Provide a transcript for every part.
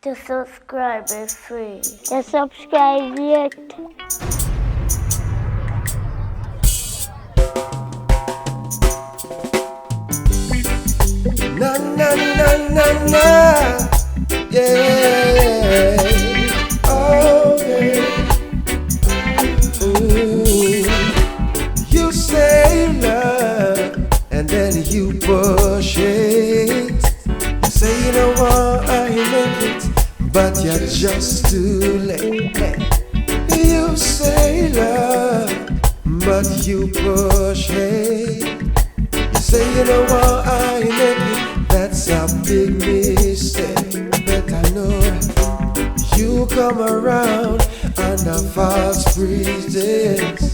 To subscribe is free. To subscribe yet. Na na na na na, yeah, oh yeah. Ooh. You say love, and then you push it. You say you don't want I make it, but you're just too late. You say love, but you push it. You say you don't want I make it, that's a big mistake. But I know you come around under false pretense,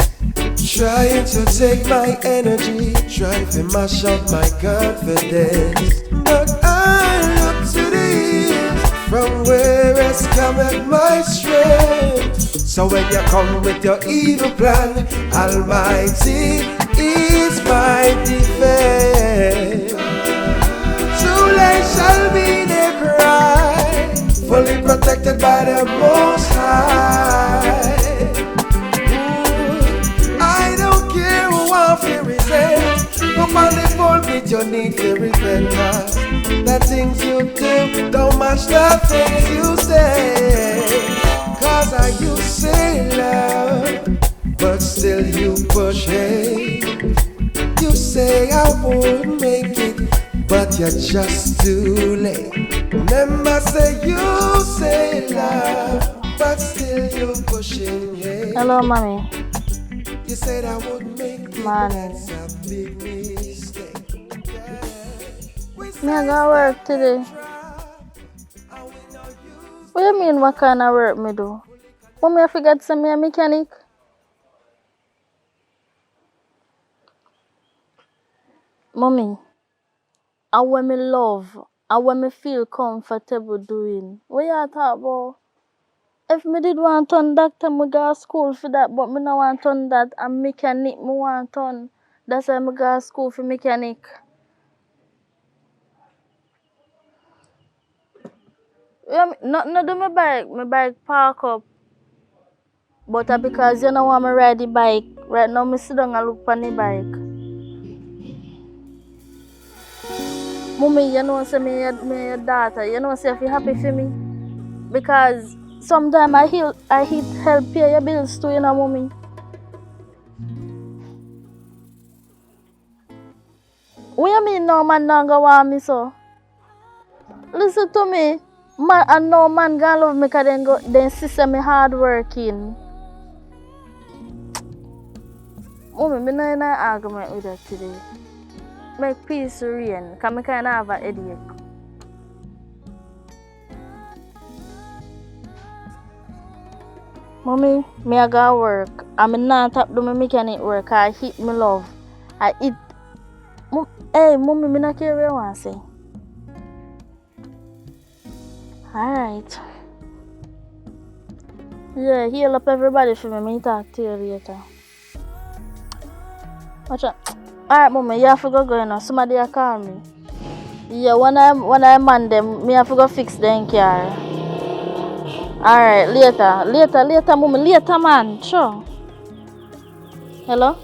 trying to take my energy, trying to mash up my confidence. But I look to the hills from where it's coming my strength. So when you come with your evil plan, Almighty is my defense. Truly shall be the cry, fully protected by the Most High. I don't care who I feel resent. Come on the pulpit, you need to repent. The things you do don't match the things you say. Cause I you say love, but still you push hate. You say I won't make it, but you're just too late. Remember say you say love, but still you pushing hate. Hello, mommy. You said I wouldn't make it, Man. that's a big mistake. Me I got work today. What do you mean what kind of work me do? Mommy, I forgot to me a mechanic. Mommy, I want me love, I want me feel comfortable doing. What you talk about? If me did want turn doctor, me go to school for that, but me no want turn that. And mechanic, me want turn. That's why me go to school for mechanic. Yeah, no do my bike park up. But because you know want me ride the bike, right now me sit down and look on the bike. Mommy, you know say me your daughter, you know say if you happy for me. Because sometimes I hit help pay your bills too, you know, mommy. What you mean no man don't go want me so? Listen to me. Man and no man gonna love me because then sister me hard working. Mommy, me not in an argument with her today. Make peace reign, because I kinda have a headache. Mommy, me I go work. I'm not tap do my mechanic work. I hit me love. I eat. Hey, mommy, me not care what you want to say. Alright. Yeah, heal up everybody for me. Me talk to you later. Watch out. Alright, mommy, you have to go now. Somebody will call me. Yeah, when I man them, me have to go fix them car. Alright, later, mommy, later, man, sure. Hello?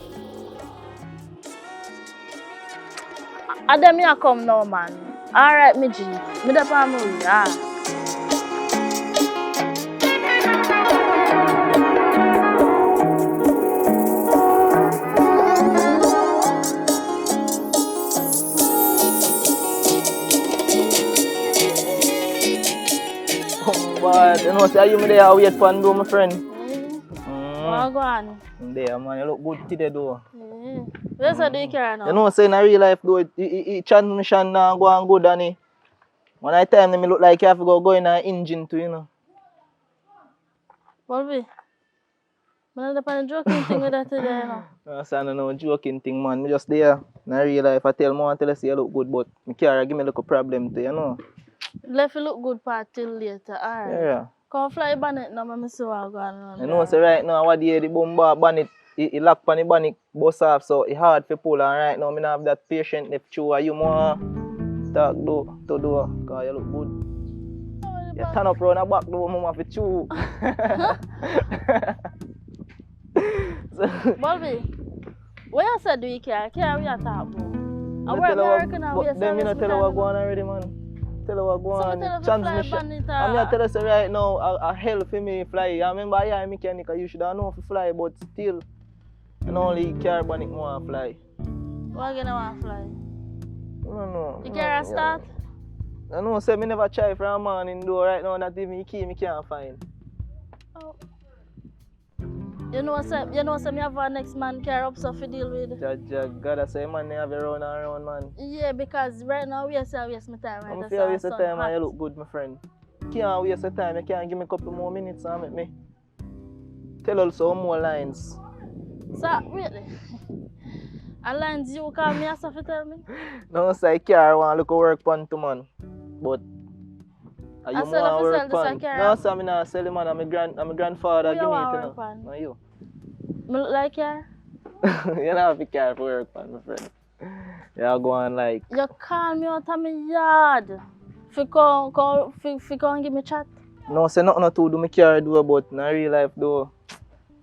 Then me a come now, man. Alright, me G. Me da pa movie, But you know, say you me there wait for and do my friend. What go on? There man, you look good today though. Where's the car now? You know, say in a real life though, it transmission now go on good and when I time me look like you have to go in an engine too, you know. Volvi. I'm not a joking thing with that today, no. No, so I don't know joking thing man. Me just there. In a real life I tell me I tell you say you look good, but my car give me a little problem too, you know. Left you look good part till later, alright. Yeah. Come fly bonnet now, I see what going on. You know, say right now what the bomba bonnet it lock on the bonnet bust off, so it's hard to pull, and right now I don't have that patient if you more talk to do, because you look good. You turn up round the back door, mama for chew. Bobby, what you said do you care? Care we are talking about? I work working now. Them you tell her what go on already, man. Tell her what go on. Transmission. I'm here tell her right now a hell for me fly. I remember I am a mechanic. You should have known to fly, but still, you only car mechanic want to fly. Why you want to fly? No. You can't start? I know, say me never try for a man indoor right now, not even key me can't find. Oh. You know, say me have a next man car up so to deal with. God, I say man, they have you round and round, man. Yeah, because right now we are waste my time. I'm feel waste of time and you look good, my friend. Can't waste of time, you can't give me a couple more minutes and make me tell also more lines. So, really? And lines you call me as to tell me? No, say car want to look work pan to man. But I you said want work sell pan. No, so I'm not selling man, I'm my grandfather give me it, you know. And you? Me look like car? You don't have to care for work pan, my friend. You go on like... You call me out of my yard. Fi come give me chat. No, say nothing to do me car do about in real life though.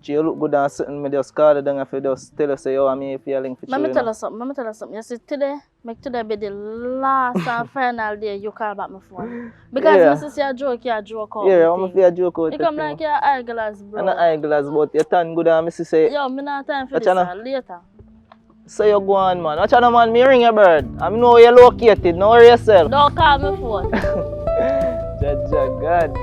You look good and something, me just call it down and just tell you say, oh, I'm here feeling for you. Let me tell you something. You see, today be the last and final day you call back my phone. Because me see a joke out. Yeah, I'm a joke out. You come like your eyeglass, bro. I'm not eyeglass, but you turn good and me see say... Yo, me not time for this, later. So you go on, man. Watch out, man, me ring your bird. I know where you're located, know where yourself. Don't call me phone. God.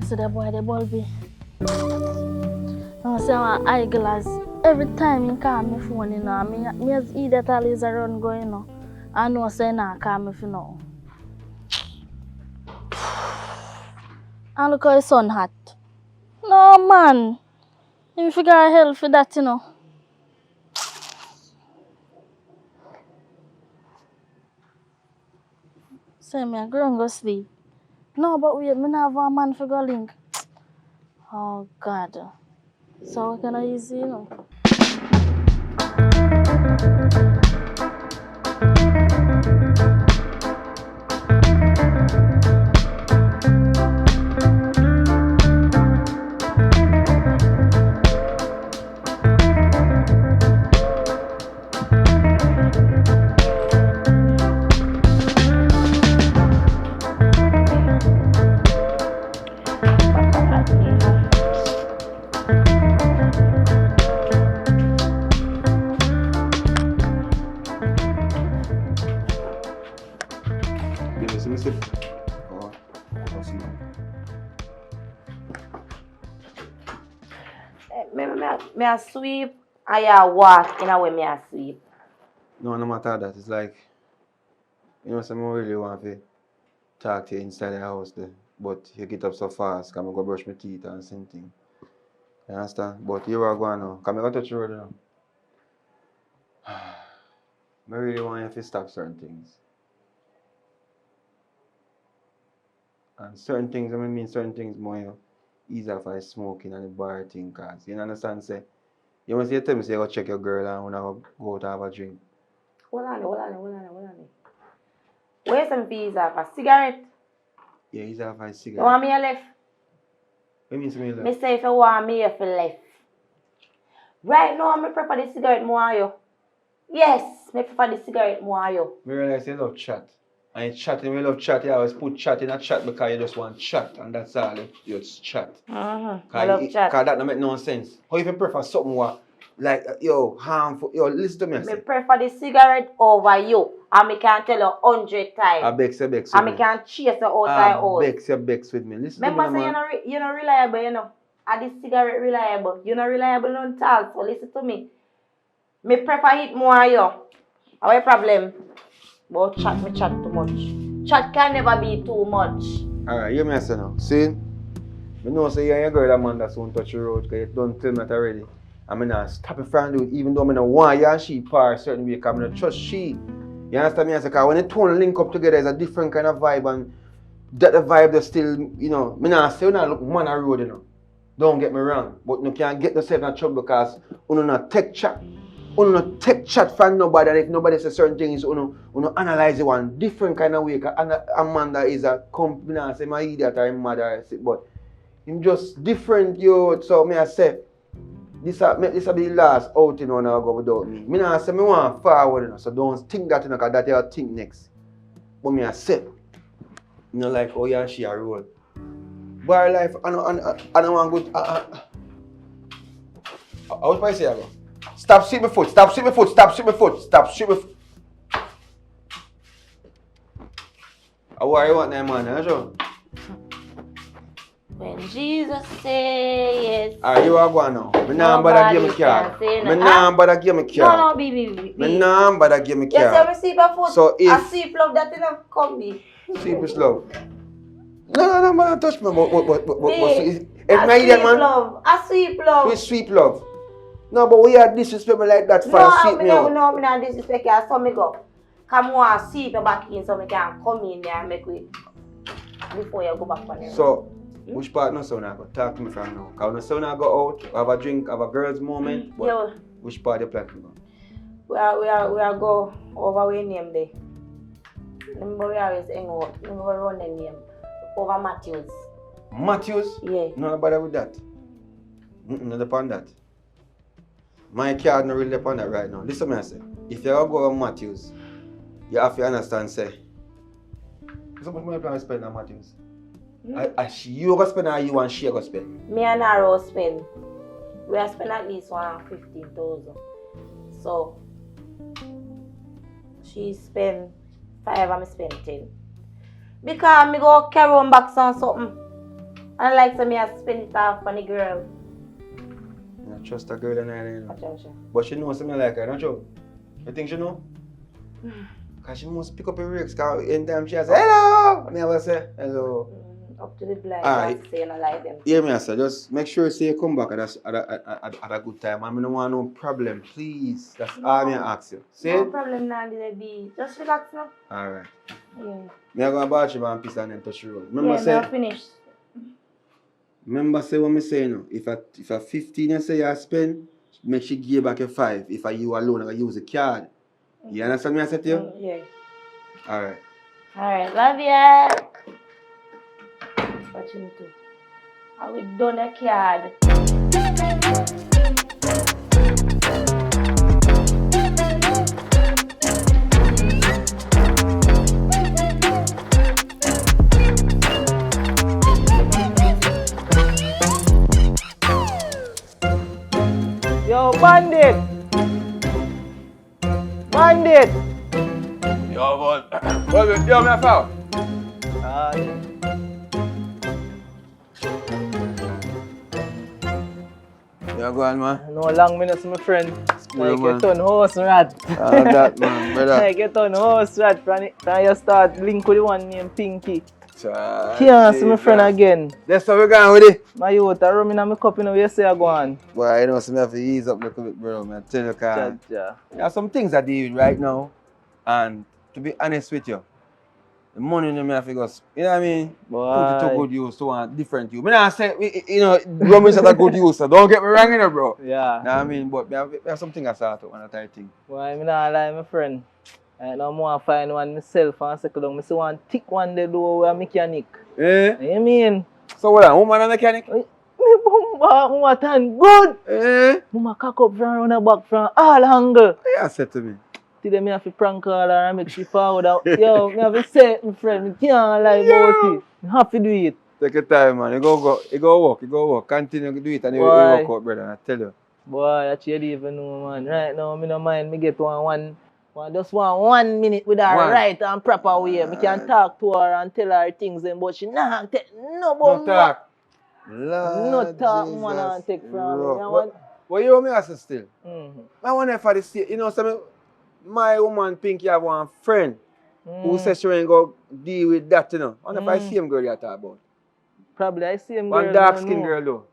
So the boy, the Bulby. I say my eyeglass. Every time he call me phone, you know, me as idiot always around going, you know. I know say nah call me for now. And look how his sun hot. No man. You figure out hell for that, you know. Say me, I go and go sleep. No, but wait, me not have a man for go link. Oh God. So what can I use, you know? Me a sweep, I walk in a way me a sweep. No matter that. It's like, you know, some really want to talk to you inside the house there. But you get up so fast, because I go brush my teeth and same thing. You understand? But you are going now. Because I go touch the road now. I really want you to stop certain things. And certain things, I mean certain things more easier for smoking and the bar thing, cause you understand, say, you must tell me say you go check your girl and wanna go out have a drink. Hold on. Where's some fees for a cigarette? Yeah, he's have a cigarette. You want me to left? What means me left? Me say if you want me to left. Right now, I prefer the cigarette more you. Yes, I prefer the cigarette more you. I realize you love chat. And you love chat, you always put chat in a chat because you just want chat and that's all, you just chat. I love chat. Because that don't make no sense. How if you prefer something what, like, harmful, listen to me. I prefer the cigarette over you. And I can tell you 100 times. I begs and I can chase you outside out. I begs with me. Listen remember to me, say you're not reliable, you know. Are this cigarette reliable? You're not reliable on all, so listen to me. I prefer it more you. Our problem. But me chat too much. Chat can never be too much. Alright, you me say now. See, I know say you're a girl that man that soon touch your road because you don't tell me that already. I'm not stop it from do it even though I don't want you and she par a certain way because I don't trust she. You understand me? I say, because when the two link up together, it's a different kind of vibe and that the vibe that's still, you know, I not say you not look man a road, you know. Don't get me wrong. But you can't get yourself in trouble because you not take chat. You not take chat from nobody and if nobody says certain things, you analyze it one different kind of way. Because Amanda is a company, I say my idiot or my mother, but him just different, yo. So me I say, this will be the last outing when I go without me. Me not say me want forward, you know, so don't think that, you know, because that you think next. But me I say, you know, like, oh yeah, she a roll. Bar life, I don't want good. How would I say I go? Stop sweep my foot, stop sweep my foot, stop sweep my foot, stop sweep my foot. What you want that man, you know? When Jesus say yes. Alright, you are going now. Me nah bother give me card. Me nah bother give me card. No, baby. Me nah bother give me card. Yes, I receive a food. So if... I sweep love that in a combi. Sweep is love. No, man, touch me. If my sweep idiot, man. Love. I sweep love. We sweep love. No, but we are disrespect me like that for sweep me out. No, me not disrespect you. So me go. Come on, sweep you back in so me can come in there and make way. Before you go back on there. So, which part no son I go? Talk to me from now. Because no son I go out, have a drink, have a girls moment. But yeah. Which part you plan to go? We are go over where name there. Remember we always hang out. Remember run the name. Over Matthews. Matthews? Yeah. Not bother with that. Not upon that. My card not really upon that right now. Listen me I say. If you go over Matthews, you have to understand say. So much money plan to spend on Matthews? You go spend or you and she go spend? Me and Naro spend. We have spent at least 15,000. So she spend 5 and me spend 10. Because me go carry on back on something. And like so me I spend it off on the girl. You trust a girl and I don't know. Attention. But she knows something like her, don't you? You think she know? Because she must pick up her rigs. Because anytime she has hello, I never say hello. Up to the blind, right. say I like them. Yeah, me I say, just make sure you say you come back at a good time. I don't want no problem, please. That's all me ask you. See? No problem now, did it be? Just relax now. Alright. Yeah. Me I go to bathroom and piss and then touch the road. Remember yeah, say, now finish. Remember say what me say now. If a 15 you say you spend, make sure you give back a 5. If I you alone, I use a card. You understand me I said to you? Yeah. Alright, love ya. What you need to? I will done a card. Yo, bandit! Bandit! yo, man. Yo, me a foul. Yeah, go on, man. No long minutes, my friend. Like you turn horse rat. That man, brother. Like you turn horse rat. From you start link with the one named Pinky. Can't see my friend again. That's how we're going with it. My youth, I rum in my cup, you know, you say I go on. Boy, you know, so I have to ease up a little bit, bro, man. Tell you, can. There are some things I deal with right now, and to be honest with you, the money in me have to go, you know what I mean? Boy. Put it to good use, to a different use. I say, you know, rum is at a good use, so don't get me wrong in it, bro. Yeah. You know what I mean? But there are some things I start out when I try to think. Boy, I'm not lie, my friend. I now want to find one myself and second down. I see one thick one they do with a mechanic. Eh? You mean? So what, woman and mechanic? Me bumba turn good. Eh? Mama cock up from around the back from all angle. Yeah, said to me. Today me have to prank call her and make she forward out. Yo, me have to say it, my friend. Me can't lie about it. Me have to do it. Take your time, man. You go work. Continue to do it and you work out, brother. I tell you. Boy, that you don't even know, man. Right now, me no mind. Me get just 1 minute with her right and proper way. Me can talk to her and tell her things, but she not take no talk. No talk, man, and take from me. But you know me ask still. I wonder if I see, you know, my woman Pinky have one friend who says she ain't go deal with that, you know. I wonder if I see him girl you talk about. Probably I see him One girl. dark skin girl though.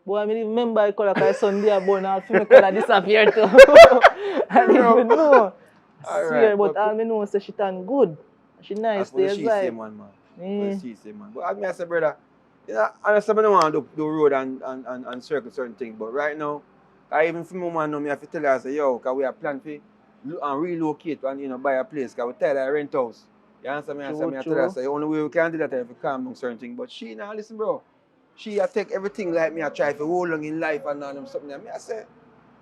Boy, I don't even remember the color because Sunday I born and my color disappeared too. I don't even know. Swear, but all I know is that she done good. She nice. That's she say, man. Yeah. She say, man. But I say, brother, you know, honestly, I don't want to do road and circle certain things. But right now, I even for my man know me, I have to tell her, I say, yo, because we have planned to relocate and, you know, buy a place. Because we tired of rent house. You understand me? I tell her, I say, the only way we can do that is if we calm down certain things. But she, now, listen, bro. She I take everything like me, I try to hold on in life and all them something. I say,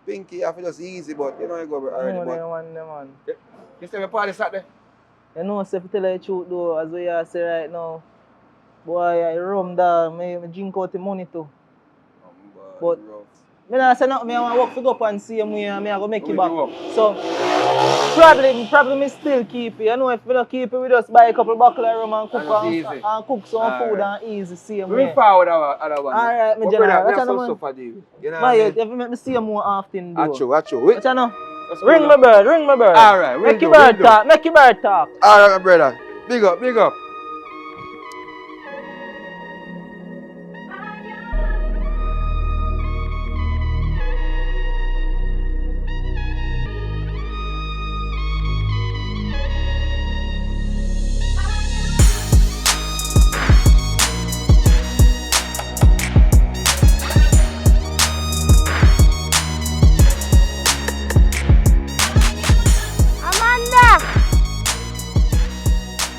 Pinky, I feel just easy, but you know, I go already. No, but they want them, man. you say my party Saturday? You know, so if you tell you the truth though, as we are say right now, boy, I rum down, I drink out the money too. But I don't say nothing, I want to work to go up and see him and I go make it back. So probably me still keep it. You know, if we don't keep it, we just buy a couple buckle of rum and cook some food and easy see him. We forward other one. Alright, my general. That's so far, David. You know what I mean? If you make me see him more often, though. Acho. What you know? Ring my bird. Alright, make your bird talk. Alright, my brother. Big up.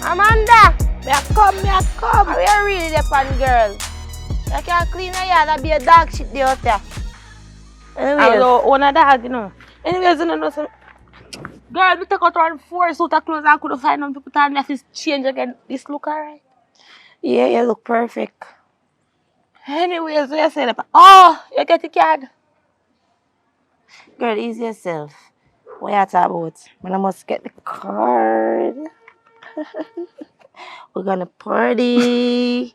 Amanda, me a come. Are you really the fun girl? You can't clean your yard and be a dog shit there out there. Anyways. I own a dog, you know. Anyways, you know, so girl, we take out around 4 suit of clothes and I couldn't find them to put on. I have to change again. This look alright. Yeah, you look perfect. Anyways, what you say? Oh, you get the card. Girl, ease yourself. What you talk about? Man, I must get the card. We're gonna party.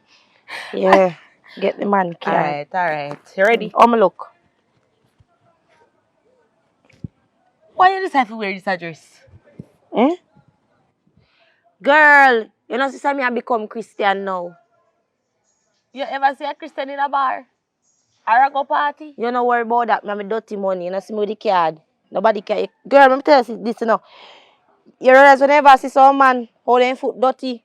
Yeah, get the man card. Alright. You ready? Oh, my look. Why you decide to wear this address? Eh? Girl, you know, sister, me I become Christian now. You ever see a Christian in a bar? Or a go party? You don't worry about that. I'm dirty money. You know, see me with the card. Nobody can. Girl, let me tell you this, you know. You realize whenever I see some man holding foot dirty,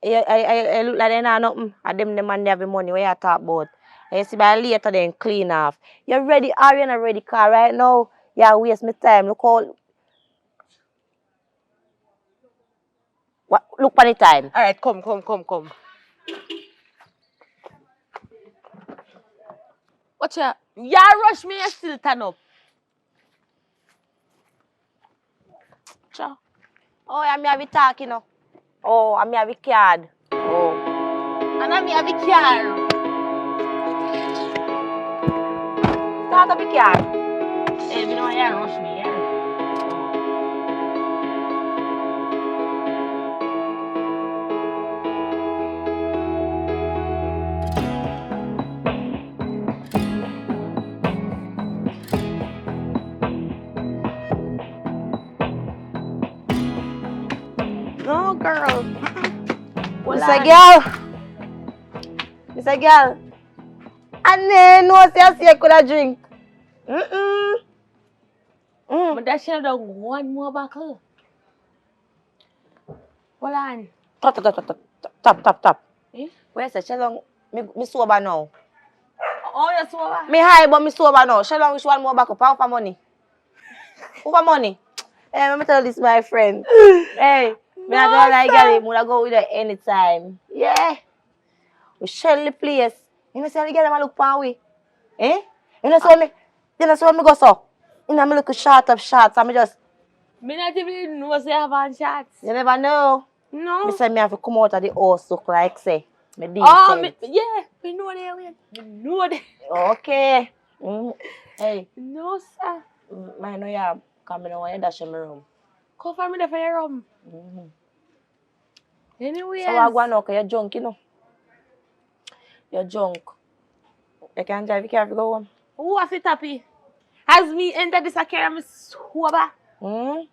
I look like they know nothing. And them the man they have the money. What you talk about? And you see by later then clean off. You ready? Are you in a ready car right now? Yeah, waste my time. Look how. What? Look for the time. Alright, come. Watch out. You rush me, you still turn up. Ciao. Oh, I'm here with talking now. Oh, I'm here with card. Oh. And I'm here with car. Start up with card. Hey, you know you rush me, yeah? No, girl. Mr. Girl. And then, no, say I could have drink. But that shit done one more buckle. Hold on. Tap. Eh? Where's the Shalong? Me sober now. Oh, you sober? Me high, but me sober now. Shalong, wish one more back up. How for money? Who for money? Hey, let me tell this my friend. Hey, me not gonna like get him. We'll go with her anytime. Yeah. We share the place. You know, say I get him look for we. Eh? You know, so me go so. You know, me look short of shots. I me just. Me not even know say I have on shots. You never know. No. Me say me have to come out of the house look like say. Me decent. Oh, me know that way. Me know that. Okay. Hey. No, sir. I know you coming over and dash in my room. Come for me there for your room. Anyway. So I go now because you're drunk, you know. You're drunk. You can't drive, you can't go home. Who have it happy? As me enter this car, I'm sober. You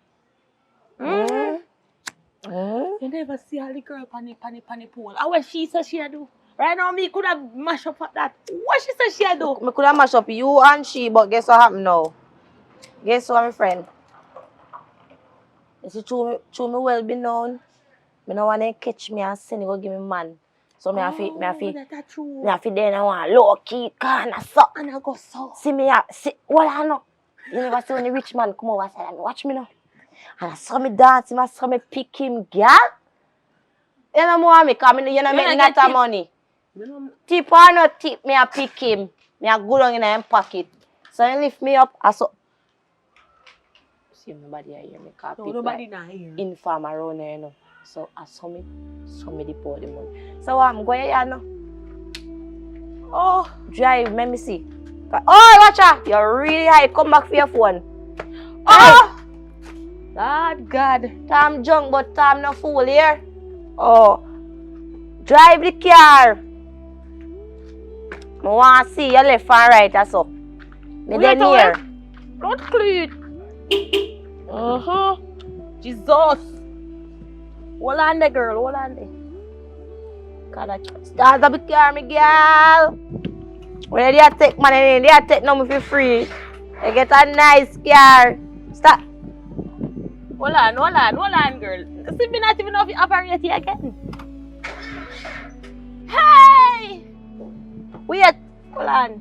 never see all the girl pan the pool. How what she says she do? Right now, me could have mashed up that. What she said she do? Me could have mashed up you and she, but guess what happened now? Guess what, my friend? You see, through me well be known, me no want to catch me and send go give me man. So me have to then I want low key corner so. And I go so. See me see what I know. You never see when the rich man come over and watch me now. And I saw me dance, I saw me pick him, girl. You know more me, cause you know make me not have money. Tip or not tip, me a pick him. Me a go down in him pocket. So he lift me up, I saw. See nobody hear me, cause people nobody not here. Inform around here, you know. So I saw me deport the money. So I'm going here now. Oh, drive, let me see. Oh, watch out! You're really high. Come back for your phone. Oh! God. Tom junk, but Tom no fool here. Oh. Drive the car. I want to see your left and right, that's all. Me then here. Not clean. Jesus. Hold on there, girl. Hold on there. Start up the car, me girl. When they take money, they take no for free. They get a nice car. Stop. Hold on, girl. See me not even know if you operate here again. Hey! Wait. Hold on.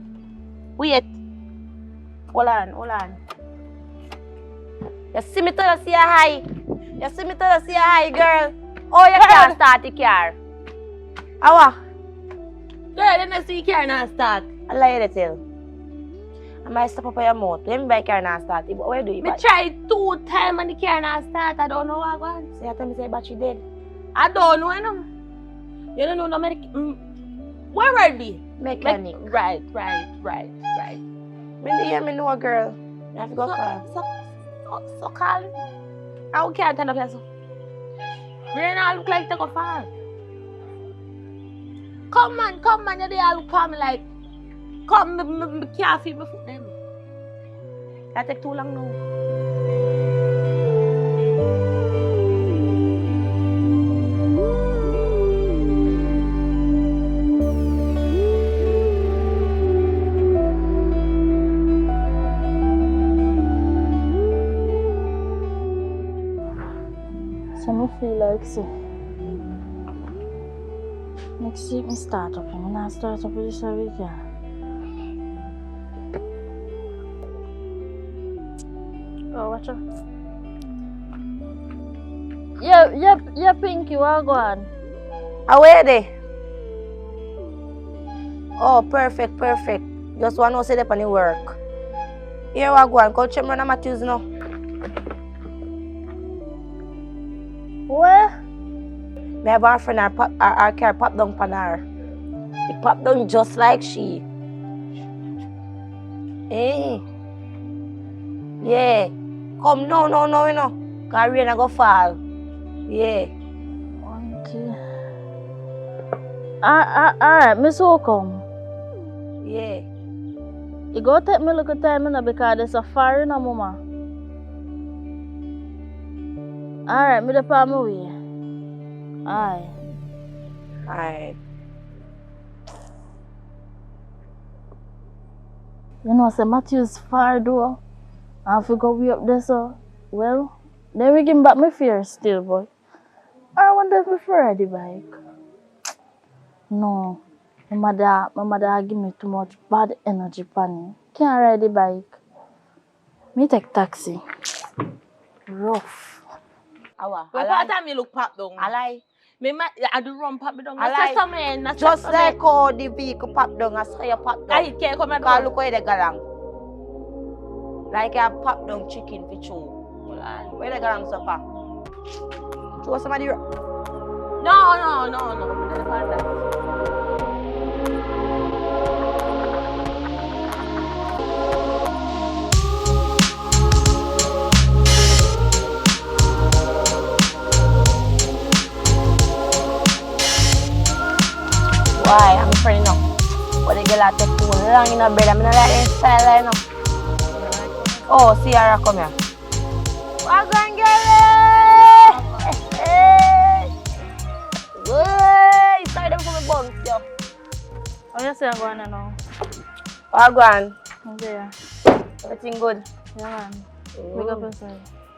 Wait. Hold on. You see me to see a high. You see me to see a high, girl. Oh, you can't start the car. Awa. Girl, then I see you car not start. I lie to tell. I might stop up on your mouth. Let me buy car not start. But what do you I tried 2 times and the car not start. I don't know what going on. So you tell me say battery dead? I don't know. You don't know no mechanic. Where are they? Mechanic. Right. Me hear me know, girl. You have to go call. So call. I can't turn up here. You don't look like take a fall. Come on, you they all come like, come, me can't feel my foot them. That take too long now. So I feel like so. Next week I start up. I'm gonna start up this weekend. Oh, watch out. Yeah, Pinky, what go on? Away there. Oh, perfect. Just want to say that on the work. Here we go on. Go check me on Matthews now. Where? Me have our friend, our car pop down pan her. It pop down just like she. Hey. Yeah. Come, no, you know. Cause rain a go fall. Yeah. Okay. Alright, Miss Holcomb. Yeah. You go take me look at time now because there's a fire in a mama. Alright, me dey on my way. Alright. You know, say Matthew's far though. I have to go way up there, so. Well, then we give back my fear still, boy. I wonder if I ride the bike. No. My mother give me too much bad energy pan. Can't ride the bike. Me take taxi. Rough. Awa. Well, part time me look pop down. I lie. I do run pop me down. I lie. Just like how the vehicle pop down, I saw you pop down. I can't come and Cause look where they go along. Like a pop down chicken for chew. Where they go along so far? Show somebody. No. Why? I'm afraid no. But the girl take too long in a bed. I'm not like this style, you know. Oh, Sierra, come here. Wagon girl! Hey! Sorry, them for my bones, yo. What you say I'm going now? What going? Okay, yeah. Everything good? Yeah, man. Big up yourself.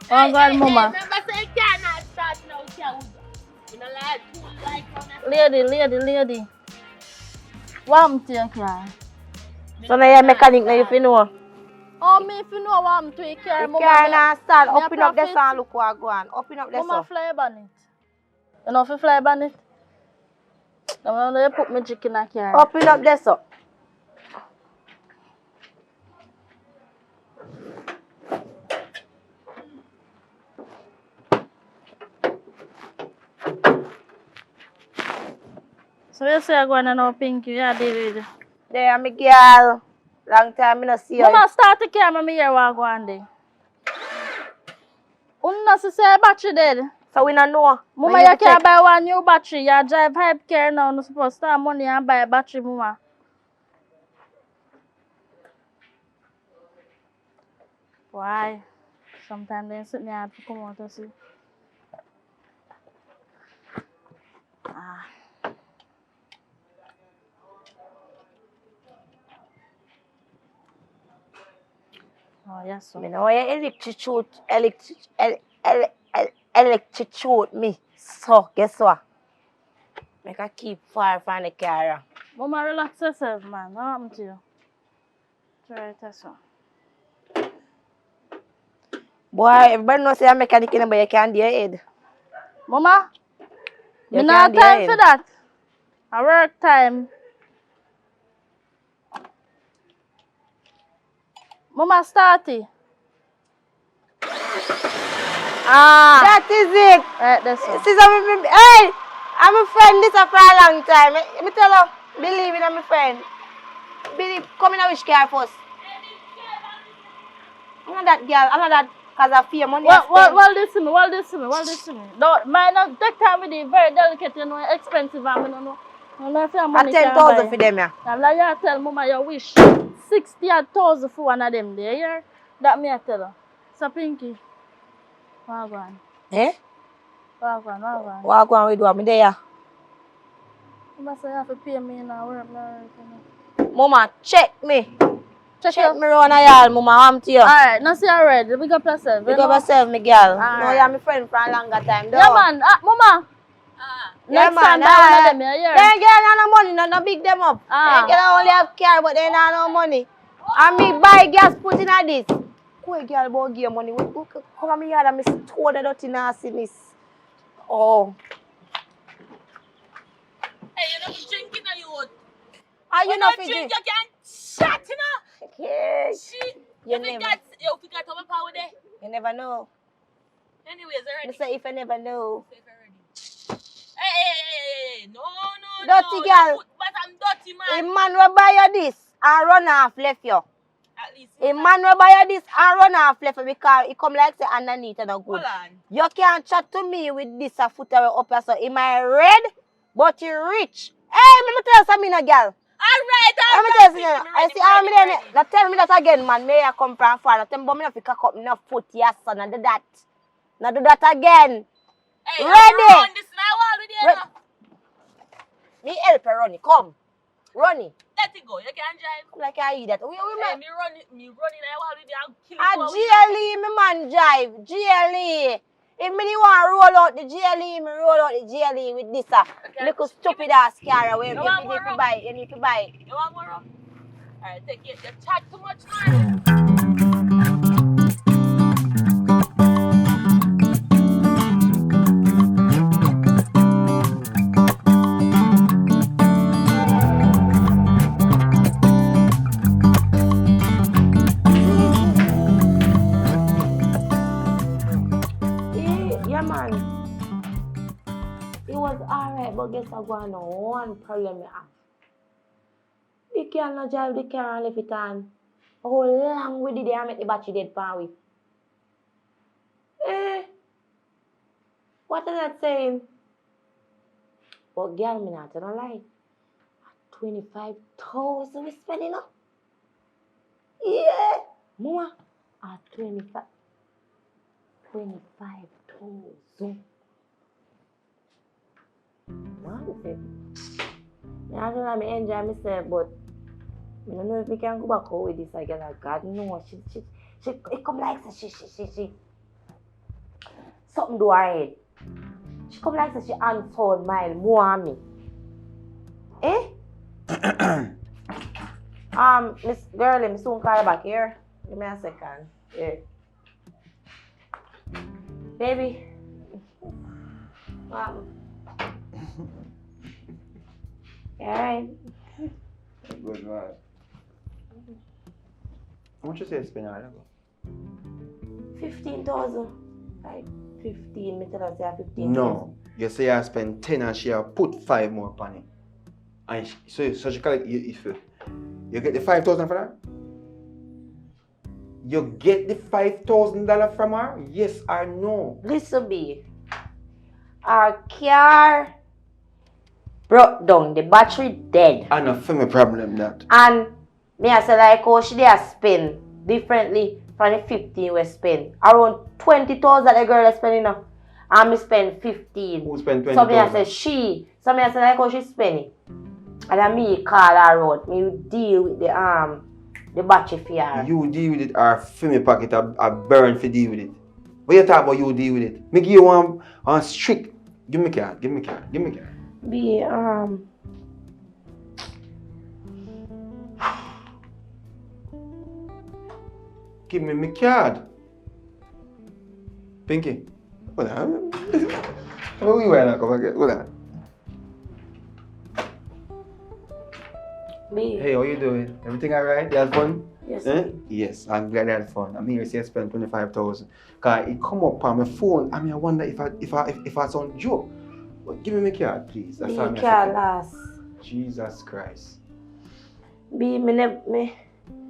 Oh, God, Mama. Remember, say you cannot start now, you can't. You know, like, too, like, Lady. What happened to your car? So now you're mechanic now, if you know. Oh, me if you know what happened to your car, The Mama. car now start me a open up the profit. sun, look what going. Open up the Mama sun. fly bonnet. You know if you fly bonnet? Now you put magic in a car. Open up the sun. So you say you're going to know Pinky, yeah, David. There, my girl. Long time I not see you. Mama start the car, me hear what go on there. Unna say battery dead. So we don't know. Mama, you can't buy one new battery. You drive hype car now. You supposed to have money and buy a battery, Mama. Why? Sometimes they sit me hard to come out and see. Ah. Oh, yes, sir. I know you electrocute me. So, guess what? Make her keep far from the car. Mama, relax yourself, man. What happened to you? Try it, that's all. Boy, everybody knows you're a mechanic, but you can't do your head. Mama, You me not can't do time your for head. that. I work time. Mama, start it. Ah. That is it. Right, that's all. Hey, I'm a friend this for a long time. Let me tell you, believe in my friend. Believe, come in a which car first. I'm not that girl, I'm not that because I fear money. Well, listen to me. Don't, mind not take time with it, very delicate, you know, expensive, I don't know. I don't know if you have money. 10,000 for them, yeah. I'm like, you tell Mama you wish 60,000 for one of them there, yeah? That me I tell her. So, Pinky, what go on? Eh? What go on? What go on with what? Me there? Mama say you have to pay me in a work. Mama, check me. Check you. me around y'all, Mama. I'm to you. Alright, now see you ready. Big up yourself. Big up yourself, my girl. Alright. No, you're my friend for a longer time, though. Yeah, man. Mama. Next time, man. one of them, yeah. They ain't getting no money, no big them up. They Ah. can only have car, but they ain't no money. And me buy gas, put in a this. Go girl, about give money. Come on, me yard and me store the dirty nastiness. Oh. Hey, you know, drinking or you would? Are you When not you drink? drink, you can't shut, you know? Okay. Shit. You You think never. that's our power there? You never know. Anyways, Me already. say if I never know. Hey, no. Dirty girl. But I'm dirty, A man. man will buy you this and run off left you. At least. A man will buy you this and run off left you because it come like say underneath and not good. Hold on. You can't chat to me with this a foot away up here, so am I red? But you rich. Hey, let me tell you something, girl. Alright. Let me tell you something. I see how me there. Now tell me that again, man. May I come from far. Now tell me, but me not pick up no foot, yes, son. Now do that. Now do that again. Hey, Ready? run this now already, you know? Me help her, Ronnie. Come. Ronnie. Let it go. You can't drive. Come like I eat that. We Hey, me running now already. I'll kill a you. GLE, me man drive. GLE. If me need want roll out the GLE, me roll out the GLE with this. Okay. Little stupid ass car. Where You you want need more to rum? buy it. You need to buy it. You want more rum? Alright, take it. You chat too much, man. Yeah, man. It was alright, but guess what? Going on one problem I have. The car not drive the car and left it on. How long we did they make the battery dead for we? What is that saying? But girl, me not gonna lie. 25,000 we spending now. Yeah. Mama, at 25,000. One thing. I don't know, I enjoy myself, but I don't know if we can go back home with this again. Like, God, no, she, it come like she. Something do her head. She come like she untold mile more on me. Eh? Miss Girlie, me soon call you back here. Give me a second. Here. Baby. Alright. Good man. How much you say you spend on it? 15,000. Like 15, me tell her say 15. No. You say I spend 10 and she have put 5 more upon it. And so she collect you get the 5,000 for that? You get the $5,000 from her? Yes or no? Listen, B. Our car broke down. The battery dead. I know for me problem that. And me I say like how she dey spend differently from the 15 we spend. Around 20,000 the girl is spending now. And me spend 15. Who spend 20,000? So me I say she. So me I say like how she spending. And then me call her out. Me deal with the battery for her. You deal with it or fill me pocket I burn for deal with it. What you talk about you deal with it? Me give you one strict. Give me card. Be Give me my card. Pinky. Hold on. Where we were come again? Hold on. B. Hey, how you doing? Everything alright? You had fun? Yes. Yes, I'm glad you had fun. I'm here to say I spent 25,000. Cause it come up on my phone. I mean, I wonder if I sound joke. But give me my card, please. That's all Me card last. Jesus Christ. B. Me.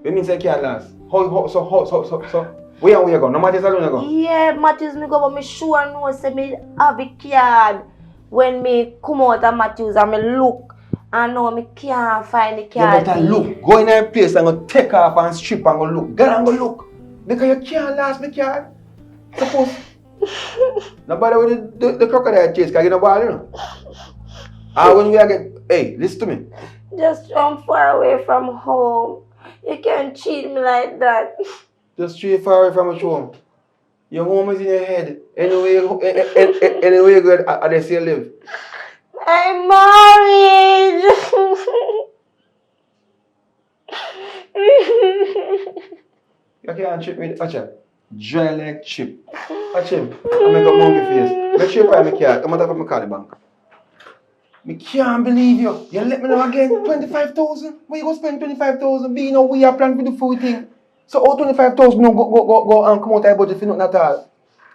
What mean say card last? So. Where you go? No matter how you go. Yeah, Matthews me go, but me sure know say me have a card when me come out of Matthews and me look and know me can't find the You card. better look. Go in a place and go take off and strip and go look. Go and go look. Because you can't last me card. Suppose. Nobody with the crocodile chase because you know ball, you know. And when we are get, hey, listen to me. Just from far away from home. You can't cheat me like that. Just straight far away from your home. Your home is in your head. Anyway you go, I they still live. I'm married. You can't trip me. Watch out. Dry like chip. Watch him. I make a monkey face. Make sure you find my card. I'm going to call the bank. I can't believe you. You let me know again. 25,000. Where you go spend 25,000? Be you know we are planning for the full thing. So all 25,000 no go and come out of your budget for nothing at all.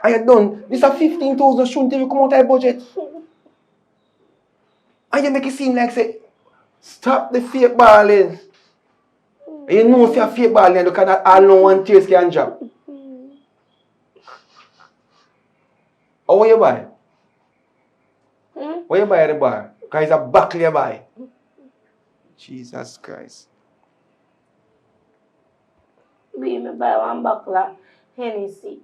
And you done. This is 15,000 shouldn't even come out of your budget. And you make it seem like say, stop the fake balling. And you know if you're fake balling, you cannot all no one taste can drop. Or what you buy? What you buy at the bar? Because it's a buckle you buy. Jesus Christ. Me buy one buckle of Hennessy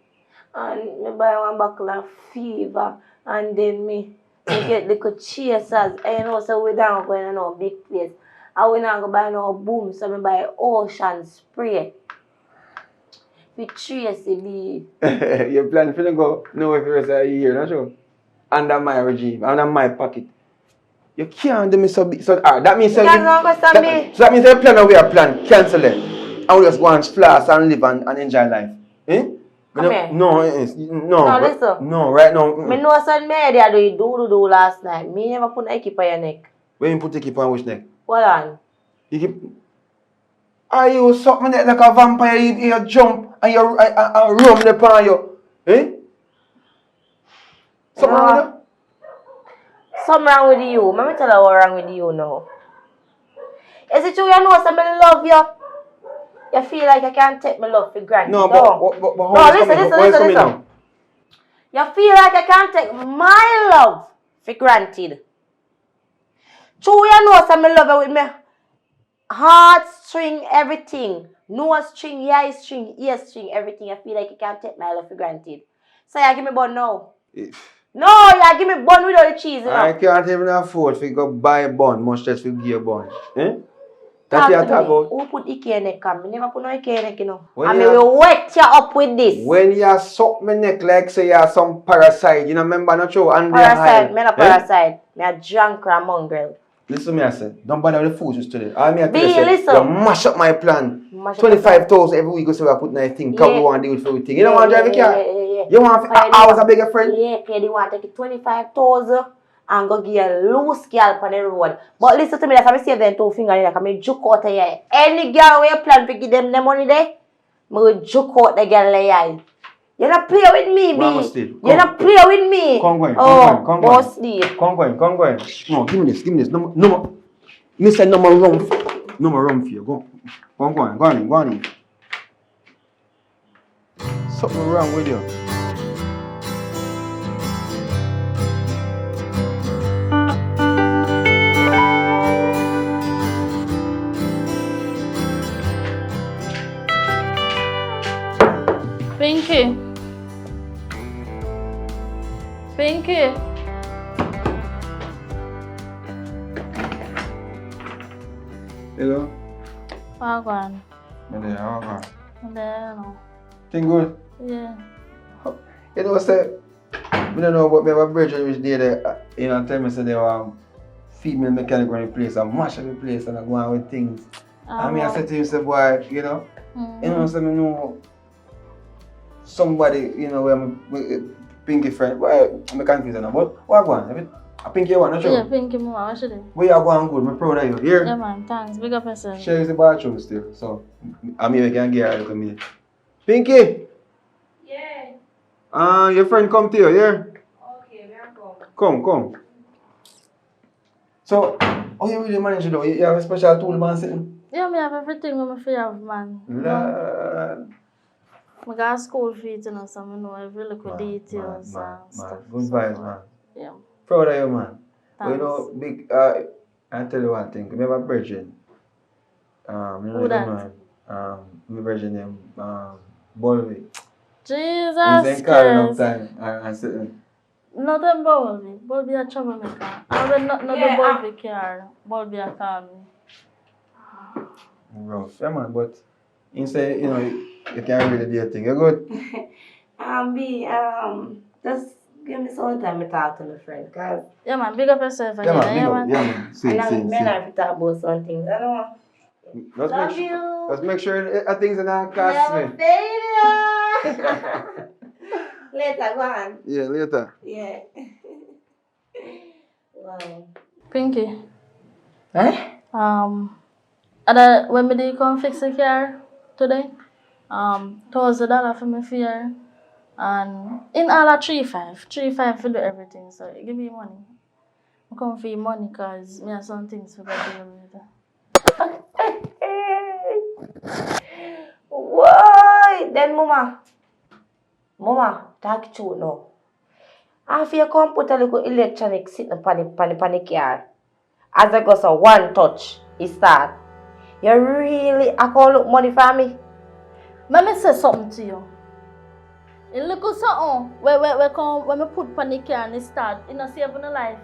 and me buy one buckle of Fever and then me get the chasers. And you know, so we don't go in no big place. And we not go buy no boom, so me buy ocean spray. We Tracy be. You plan to go nowhere for the rest of the year, not sure? Under my regime, under my pocket. You can't do me so big. So, that means You can't understand me. So that means the plan we are plan, cancel it. And we just go and floss and live and enjoy life. Eh? Come here. No, listen. No, right now. Me know some media do last night. Me never put a keep on your neck. Where you put the keep on which neck? Hold on. You keep. Are you something like a vampire? You jump and you run upon you. Eh? Something wrong with you? Something wrong with you. Let me tell you what's wrong with you now. Is it true you know somebody love you? You feel like I can't take my love for granted. No, but no, listen. You feel like I can't take my love for granted. True you know somebody love you with me. Heart string, everything. Nose string, eye string, ear string, everything. I feel like you can't take my love for granted. So you give me about now. No, you give me bun without the cheese, you know. I can't even afford to go buy a bun, much less to give a bun. Eh? Talk That's what to you me. talk about. Who put Ike neck on? Me never put no Ike neck, you know. When And you me will wet you up with this. When you suck my neck like say you are some parasite, you know, remember not true? And Parasite, me not parasite. Me a drunk or a mongrel. Listen to me, I said, don't bother with the fools today. I mean, I tell Be you, say, listen. you mash up my plan. 25,000 every week, so I put nice thing. Come, we want to do it for everything. You don't want to drive a car? You want to, I was a bigger friend? Yeah, because they want to take 25,000 and go give a loose scalp on the road. But listen to me, like I save them 2 fingers, like I juke out of here. Any girl where you plan to give them the money there, I will juke out the girl there. You not play with me, B. You not play with me. Come going, come going. boss sleep. Come going. No, give me this. No more. Mister, no more rum. No more rum for you. Go on. Something wrong with you. Pinky. Hello? Wagwan. How There, no. Thing good? Yeah. You know, say, I don't know about me, my brother which day there, you know, tell me say they were female mechanic on the place, and mash up the place, and I go on with things. I mean, I said to him, say, boy, you know, you know, so I know somebody, you know, where I'm Pinky friend, boy, I'm confused now, but what go on? I Pinky one, not sure? Yeah, Pinky more, what should I? But you are going good, I'm proud of you, here? Yeah, man, thanks. Big up yourself. Share is the bathroom still, so I mean, I can get her to me. Pinky! Yeah. Your friend come to you, yeah? Okay, where I Come. So, how you really manage it though? You have a special tool, man, sitting? Yeah, me have everything when I have, man. Lord. I got school fees, you know, so I know every little details and stuff. Good vibes, man. Yeah. Proud of you, man. But you Thanks. know, big, I tell you one thing. I have a virgin. You know, Who that? man. My virgin named Bolby. Jesus He's in car enough Christ. time and sitting. Nothing about me. But be a troublemaker. I will not know the Bobby care. Bobby a call me. Rough, yeah, man. But you say, you know, you can't really do your thing. You good? B, just give me some time to talk to my friend, cause Yeah, man. Big up yourself Yeah, again. man. Yeah, man. See. men have to talk about some things. I don't know. Let's make sure things are not costly. Later, go on. Yeah, later. Yeah. Wow. Pinky. Eh? When me did come fix the car today, $1,000 for my fare, and in all a 3,500 for do everything. So you give me money. I come for your money cause me have some things for deal with. Why? Then Mama, talk true now. After you come put a little electronic sitting upon the car, as I go so one touch, it start. You really call look money for me? Let me say something to you. You look at something when me put on the car and it start, you know, save on the life.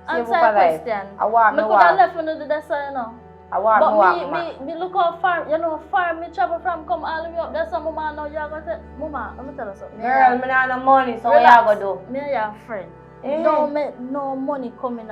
Answer a question. I want me could have left when you do that, so you know. But me look how far, you know, far me travel from come all the way up there, so Mama know you go to, Mama, let me tell you something. Girl, me not have no money, so what you gonna do? Me and your friend. Don't make no money coming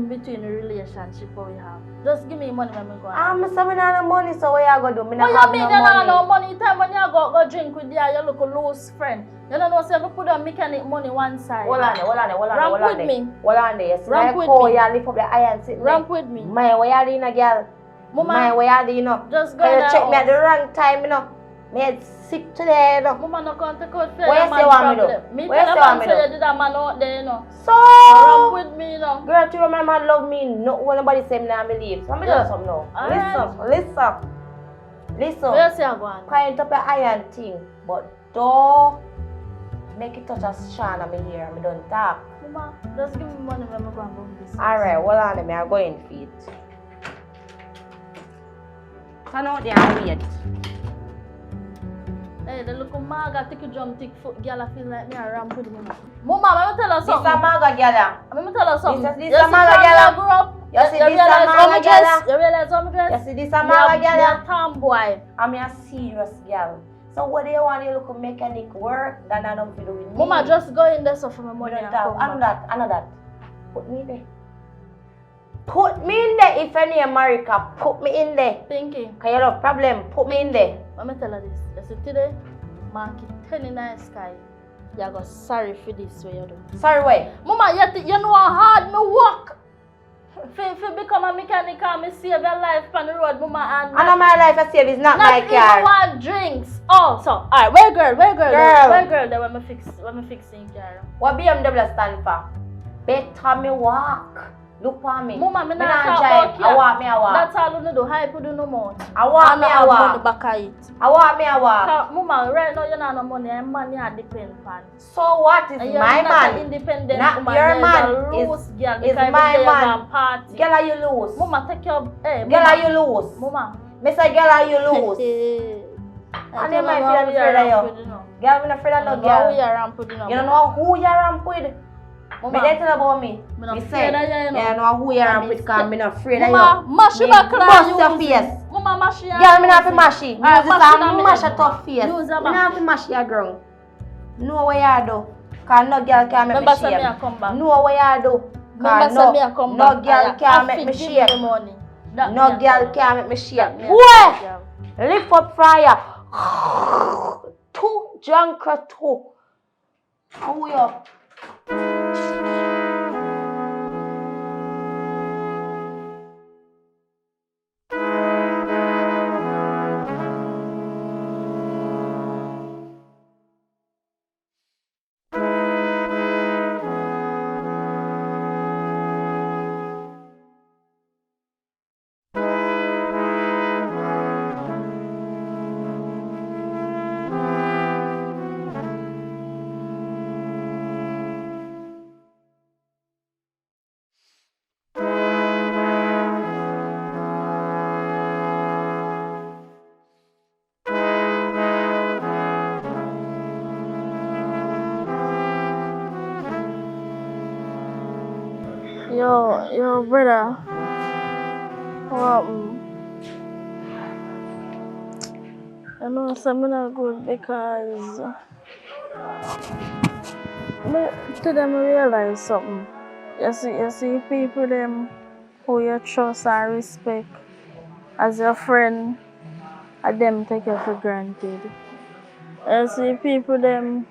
between the relationship what we have. Just give me money when me go out. I'm saying I have no money, so what you gonna do? Me not What have you no mean you money. don't have no money? Time when you go drink with your local loose friend. You don't know, say me put on mechanic money one side. Hold on there. Ramp with me. Hold on there. You see Ramp my with car, me. you lift up the iron sitting Ramp there. with me. My, where you doing, girl? Mama, My, where you doing, you know? just go Can you there check me at out. the wrong time, you know? Me head sick today, you know? Mama no come take out for What your you man say want me do? problem. Me What you tell say a want man me say do? you did a man out there, you know. So, Ramp with me, you know. girl, do you remember I love me? No, when nobody say me now believe. So I'm Yeah. do something now. Alright. Listen. Where you say I go on? Point up your iron thing, but don't make it touch a strand of me here. I don't talk. Mama, just give me money when I go and bum this. Alright, hold on a minute. I'm going feet. Turn out there and wait. Hey, yeah, the look maga take a drum, take foot, girl, I feel like me a ramp with me. Mama, let me tell her something. This a maga girl. Let me tell her something. This a maga girl. Grew up. You see this a maga girl. You realize how me dress? You see this a maga girl. Me a tomboy. I'm a serious girl. So what do you want? You look mechanic work than I don't feel with me. Mama, just go in there so for my money. I know that. Put me there. Put me in there if any America. Put me in there. Thinking. Cause you have problem. Put me in there. Let me tell her this. You see today, market 10 in the sky. You go sorry for this way you do. Sorry way. Mama, you know how hard me work. For become a mechanic and me save your life on the road, Mama. And I know my life I save is not my car. Not even want drinks. Oh, so alright, where girl? Where girl there when me fixing car? What BMW stand for? Better me walk. Look for me. Mama, me not not drive. I walk. I That's all you do. Hype do no more. I walk. The back of it. I walk. Mama, right now you not no money. I'm money I depend on. So what is and my man? Independent not woman. Your man is my man. Party. Girl, are you lose? Mama, take your. Hey, girl, are you lose? Mama. Me say, girl, are you lose? And then my feel I'm afraid of you. Girl, I'm not afraid of no girl. You don't know who you're ramp with. Mama, me tell about me. Me say, you know who you ramp with because I'm not afraid of you. Mama, mash your back bust your face. Mama, mash your. Girl, me not have to mash it. Use this and mash a tough face. Me not have to mash your ground. Know what you do. Because no girl can make me shame. Know what you do. Because no girl can make me shame. No girl can make me shame. Where? Lift up fire. Two Drunken two. How you? Yo, brother. What? I know something not good because today I realize something. You see people them who you trust and respect as your friend, and them take you for granted. You see people them,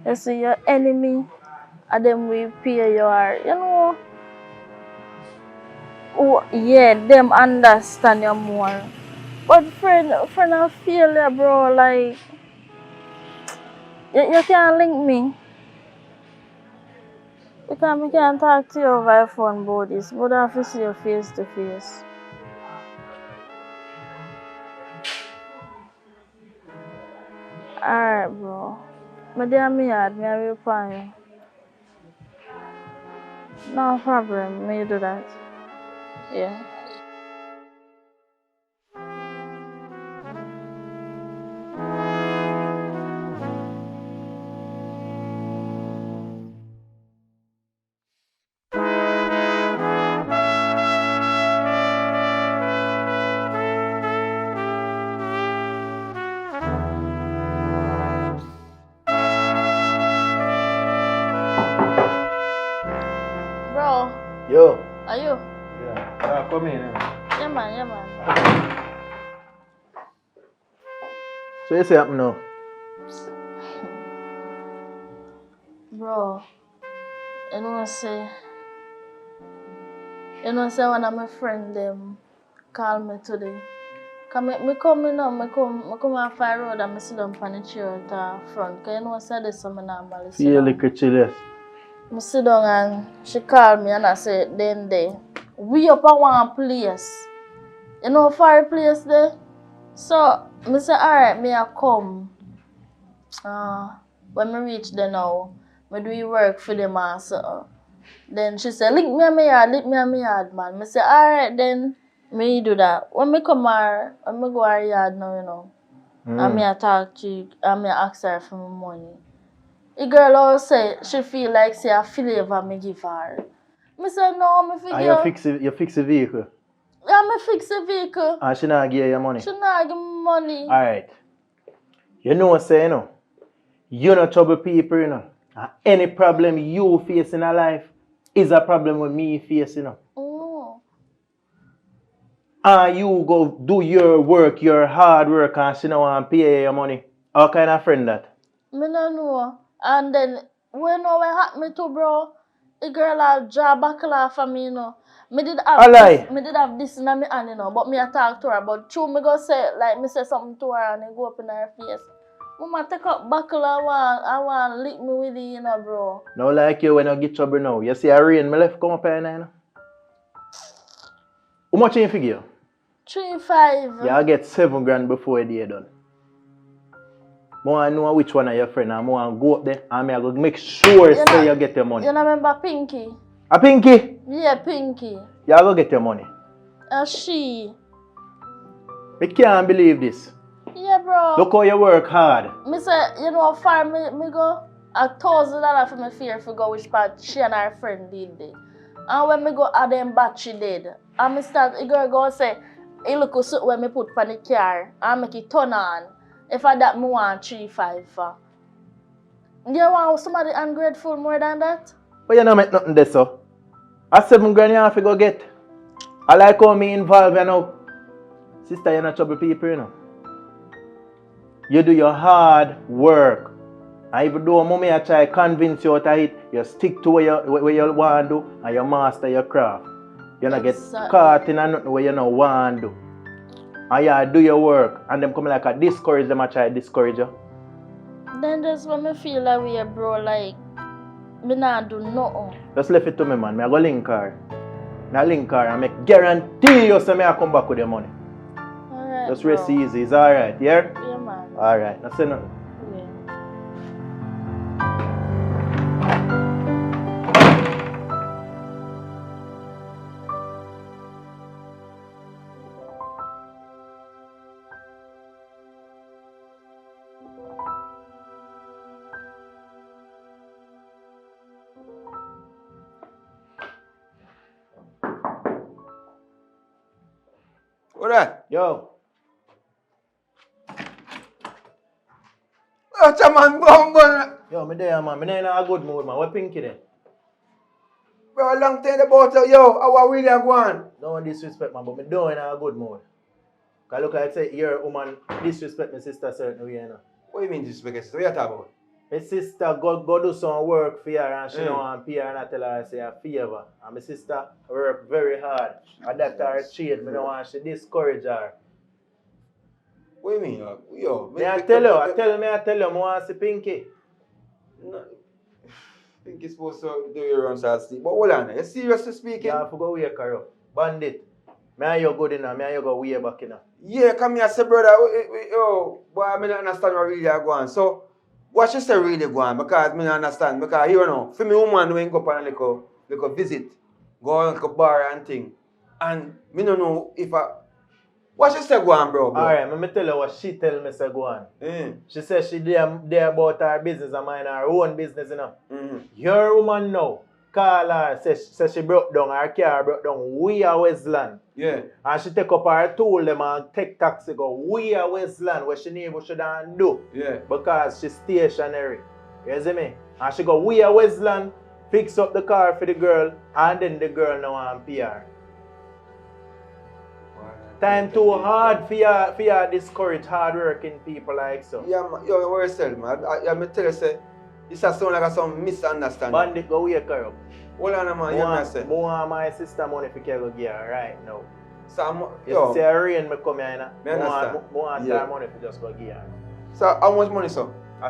you see your enemy, and them will pay your, you know. Oh, yeah, them understand you more. But friend of failure, bro, like, you can't link me. Because I can't talk to you over phone about this, but I have to see you face to face. Alright, bro. My dear me yard, me I will pay you. No problem, me do that. Yeah. Bro. Yo. Are you? Yeah, come in. Yeah, man. So you say something now? Bro, you know say one of my friends them call me today. Come me come in now, me come off the road and me sit down on the chair at the front. Cause you know say this so me normally sit Feel down. like a chill. I sit down and she called me and I said, then we up at one place. You know far place there? So I say, alright, me I come. When I reach there now, I do work for them also. Then she said, link me on my yard, man. I say, alright then, me do that. When I come here, when I go to yard now, you know, And me I talk to you, and me ask her for my money. The girl always say she feel like say a flavor me give her. Me say no, me And figure. you fix the vehicle. Yeah, me fix the vehicle. And she not give you your money. She not give me money. Alright. You know what I'm saying, you know? You not trouble people, you know. And any problem you face in a life is a problem with me facing, you know. And you go do your work, your hard work, and she don't want to pay your money. How kind of friend that? Me no know. And then, when what happened to bro, the girl had draw back for me, you know. Me did have this in my hand, you know, but me I talk to her. But true, me go say, like, me say something to her and it go up in her face. Mama take up buckle, I want lick me with it, you know, bro. No like you when I get trouble now. You see a rain, me left come up here now, you know. How much you figure? 3-5. Yeah, I get 7 grand before the day done. I want to know which one of your friends and I want to go up there and I go make sure you get your money. You remember Pinky? A Pinky? Yeah, Pinky. You go get your money. She. I can't believe this. Yeah, bro. Look how you work hard. Me say, you know how far me go? $1,000 for my fear for go which part she and her friend did there. And when me go at them batch she did. And me start, the girl go say, hey, look what when me put on the car and make it turn on. If I that me want 3-5 for. You want somebody ungrateful more than that? But you don't make nothing there, so. A 7 grand you have to go get. I like how me involved, you know. Sister, you're not trouble people, you know. You do your hard work. And even though mommy I try to convince you out of it, you stick to what you want to do and you master your craft. You don't get caught in nothing where you don't want to do. And you do your work and them come like a discourage them, I try to discourage you. Then that's when me feel that way, bro, like, me not do nothing. Just left it to me, man. I go link her. I link her and I guarantee you say me I come back with your money. Alright, just rest easy, it's alright, yeah? Yeah, man. Alright, now say nothing. What that? Yo. Oh, man, Yo, me there, man. Me there in a good mood, man. What Pinky there? Bro, long time about yo, how are we there going? Don't disrespect, man, but me doing in a good mood. Cause look like say your woman disrespect my sister certain way, you know. What do you mean disrespect your sister? What you talking about? My sister go do some work for her and she don't want to pay her and I tell her I say a favor. And my sister work very hard. And that her trade, me don't want she discourage her. What do you mean? Yo, I tell you, I want to see Pinky. No. Pinky's supposed to do your own side sleep. But hold on, you seriously speaking? Yeah, I forgot wake her up. Bandit. Me and you good enough, me and you go way back enough. Yeah, come here, say brother, yo, boy, I don't understand what really are going. So, what she say really going? Because I don't understand. Because you know, for me woman when go on a little visit, go on a bar and thing. And me don't know if what she say go on, bro? Alright, let me tell you what she tell me say go on. She said she there about her business and mind her own business, you know. Your woman now call her, say she broke down, her car broke down way a Westland. Yeah. And she take up her tool them and take taxi go way a Westland where she neighbor shouldn't do. Yeah. Because she's stationary. You see me? And she go way a Westland, fix up the car for the girl, and then the girl now want pay her. Time too hard for you discourage hard working people like so. Yeah, man, yo, what you say, man? I tell you, say, this sound like some misunderstanding. Bandit, go wake her up. Hold on, man, you know say. I want my sister money if you can go get her right now. So, you see her rain me come here, I understand. I want her money if you just go get her. So, how much money, sir?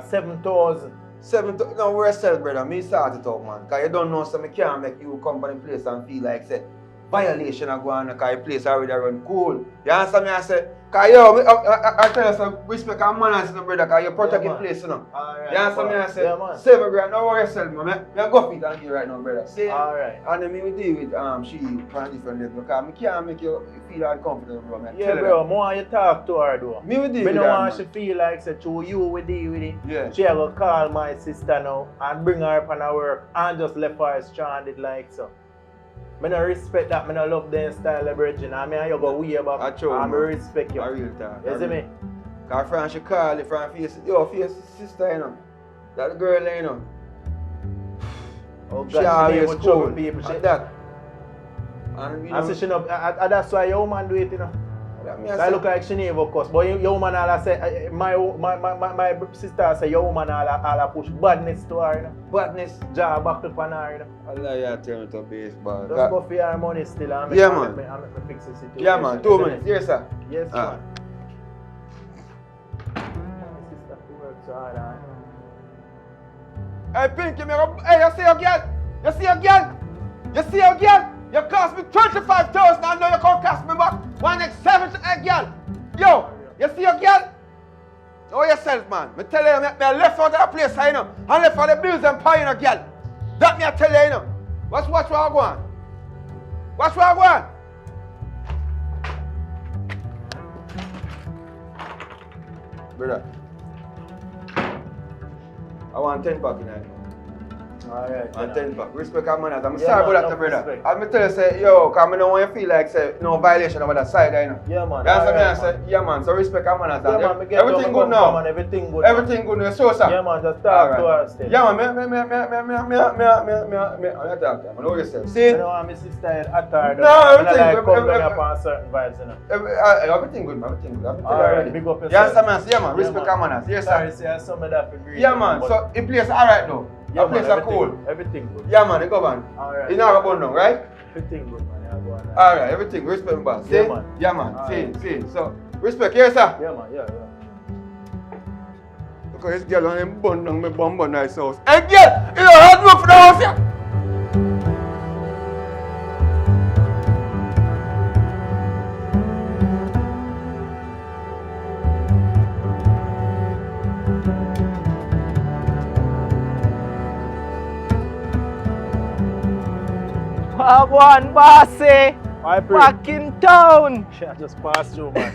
7,000. 7,000? No, where sell, brother? Me start it out, man. Because you don't know, so I can't make you come to the place and feel like, say, violation of going because your place already run cool. You understand me? I say, Cause yo, I tell you some respect and manners, no brother, cause you protect your place, you know. Alright. You understand me? I say, Yeah, man. save my girl, don't worry yourself, man. I go fit and you right now, brother. See? Alright. And then me will deal with she from a different level, because I can't make you feel uncomfortable, bro. Man. Yeah, bro, more you talk to her though. Me will deal Me with no her, want man. she feel like say to you we deal with it. Yeah. She go call my sister now and bring her up on her work and just left her stranded like so. Me no respect that, me no love them style of bridging. I mean you go way back I true, and me man. respect you. A real talk. You see me? Cause friend she call it from face, yo, face sister, you know. That girl, you know. Oh God, She she always name cool. trouble people. She, And that. And you and know, so she no, that's why your woman do it, you know. that me So I I say, look like she never cuss, but your woman all say, my sister say your woman all push badness to her, you know. badness. Jaw back up on her, you know. Allah, you turn it to baseball. Just go for your money still and Yeah, make man. me fix the situation. Yeah, man, 2 minutes. Yes, sir. Yes, Ah. man. My sister works hard, Hey, Pinky, hey, you see your girl? You see your girl? You see your girl? You cost me 25,000 and now you can't cost me back 1x7 girl. Yo, you see your girl? Know yourself, man. Me tell you, me left out of the place, you know. And left for the bills and paying a girl. That me I tell you, you know. Watch what I go on. Watch what I go on. Brother. I want 10 back in here. Alright. And 10 back. Respect our manners. I'm Yeah, sorry man, about that, enough brother. respect. I'm tell you, say, yo, because I don't want you feel like, say, no violation of that side, you know. Yeah, man. You understand me? I Alright, say, yeah, man. So respect our manners. Yeah, and man, me get everything down, good me come now. and everything good. Everything good now. So, sir. Yeah, man, just talk to her still. Yeah, man. I talk to her. I know yourself. See? You know, my sister had at her. No, I everything- like come every- down upon certain vibes, you know. Everything good, man. Everything good. I'm telling you Alright, already. big up You yourself. understand me? I say, yeah, man. Yeah, Respect man. our manners. Yes, Sorry, sir. say I some of that for agree. Yeah, man. but- So, the place alright now. yeah, The place are everything- cool. Everything good. Yeah, man. You go, man. Alright. You know about now, right? Everything good, man. Yeah, go on. Alright, everything. Respect me, boss. See? Yeah, man. Yeah, man. Alright. See. So, respect. Yes, sir. Yeah, man. Yeah. Look at this girl on him bun down my bum nice house. Hey, girl! You know how to look for the house here? Wagwan, bossy. I pray. Back in town. I just passed through, man.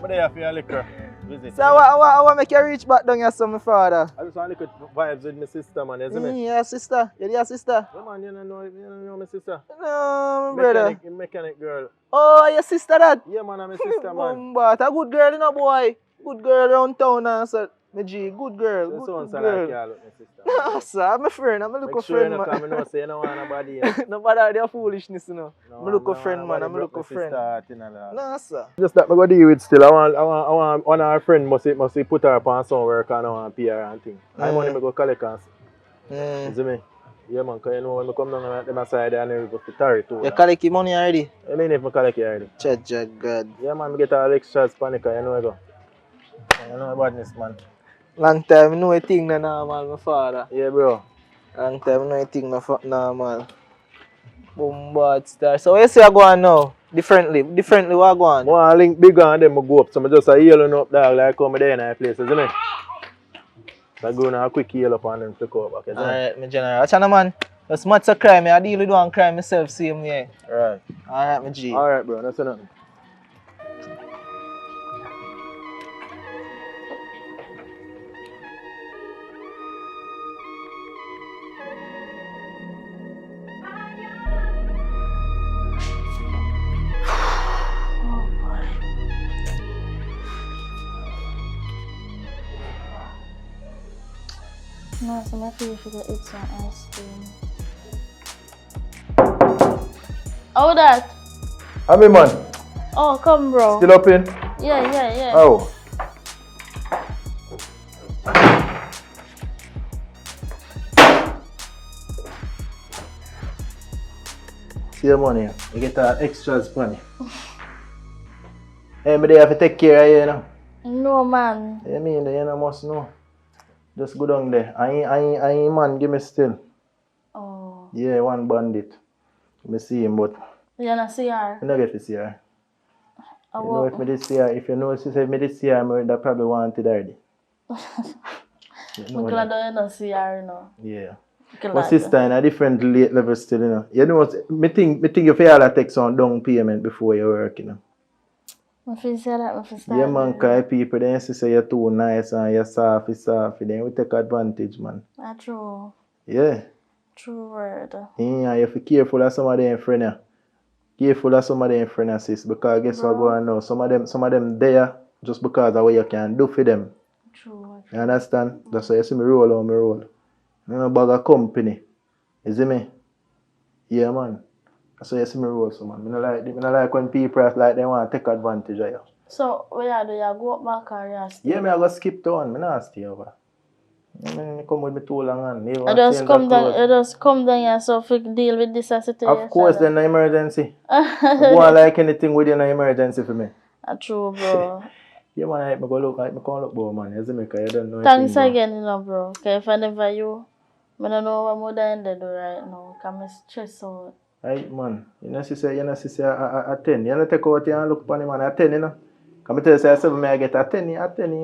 But they have your liquor. Visit. So I want make you reach back down here, some father. I just want to look at vibes with my sister, man. You see me? Yeah, sister. You're your sister. Yeah, man, you don't know my sister. No, my brother. Mechanic girl. Oh, your sister that? Yeah, man, I'm my sister, man. But a good girl, you know, boy. Good girl around town, and so, my G, good girl. That's Good, one good side girl. I can't look my sister. No, sir, I'm a friend. I'm a Make look sure you friend, know, because I man. know say you don't want nobody. You know. No matter their foolishness, you know. No, I'm a look no, a friend, man. I'm a look a friend. No. No, sir. Just that I go deal with still. I want one of our friend must put her up on some work and I want to pay her and thing. I money me go collect and you see me? Yeah, man, because you know when I come down on them side and I go to Terry too. You collect your money already? I mean if I collect it already. Judge, God. Yeah, man, I get all extras panic, you know I go. You know badness, man. Long time, I know a thing na normal, my father. Yeah, bro. Long time, I know a thing na normal. Bombard star. So where you say I go on now? Differently what I go on? I want to link bigger and then I go up. So I just a yelling up dog like come there in a place, isn't it? I go on a quick yell up and then pick up back, isn't it? Alright, my general. Watch out, man. That's much a crime. I deal with one crime myself, same way. Right. Alright, my G. Alright, bro, that's enough. No, so my feel for eat some ice cream. Oh, that. I mean, man, Oh, come, bro. still up in? Yeah. Oh. See your money, you get extras money. Hey, but they have to take care of you, you know. No, man. You mean, you know, must know. Just go down there. I ain't man, give me still. Oh. Yeah, one bandit. Me see him, but You not see her? I don't get to see her. You know if me this year, if you know she said me this year, I would probably wanted already. I'm glad I don't see her now. Yeah. Glad. My sister in a different late level still, you know. You know what? Me think you feel that take some down payment before you work, you know. I feel say that I feel start. Yeah, man, cause people then say you're too nice and you're soft, then we take advantage, man. That's true. Yeah. True word. Yeah, you have to be careful of some of them friends. Yeah. Careful of some of them friends, sis, because guess what going on now? Some of them there just because of what you can do for them. True. You understand? That's why you see me roll on me roll. I'm a bag of company. You see me? Yeah, man. That's why you see me roll so, man. I don't like when people act like they want to take advantage of you. So, what you do? You go up back or you stay? Yeah, I go skip town. I not stay over. I come with me too long and You just come down here so if you deal with this situation. Of course, then no emergency. I go on like anything with you, no emergency for me. True, bro. Yeah, man, I go look, bro, man. You see me, because you don't know Thanks anything, again, you know, bro. Because if I never you, I don't know what more than they do right now. Because I'm stressed out. Right, man. You know, she say, I 10. You know, take out here and look upon him, man. I 10, you know. Come tell you, say, 7, I get a 10,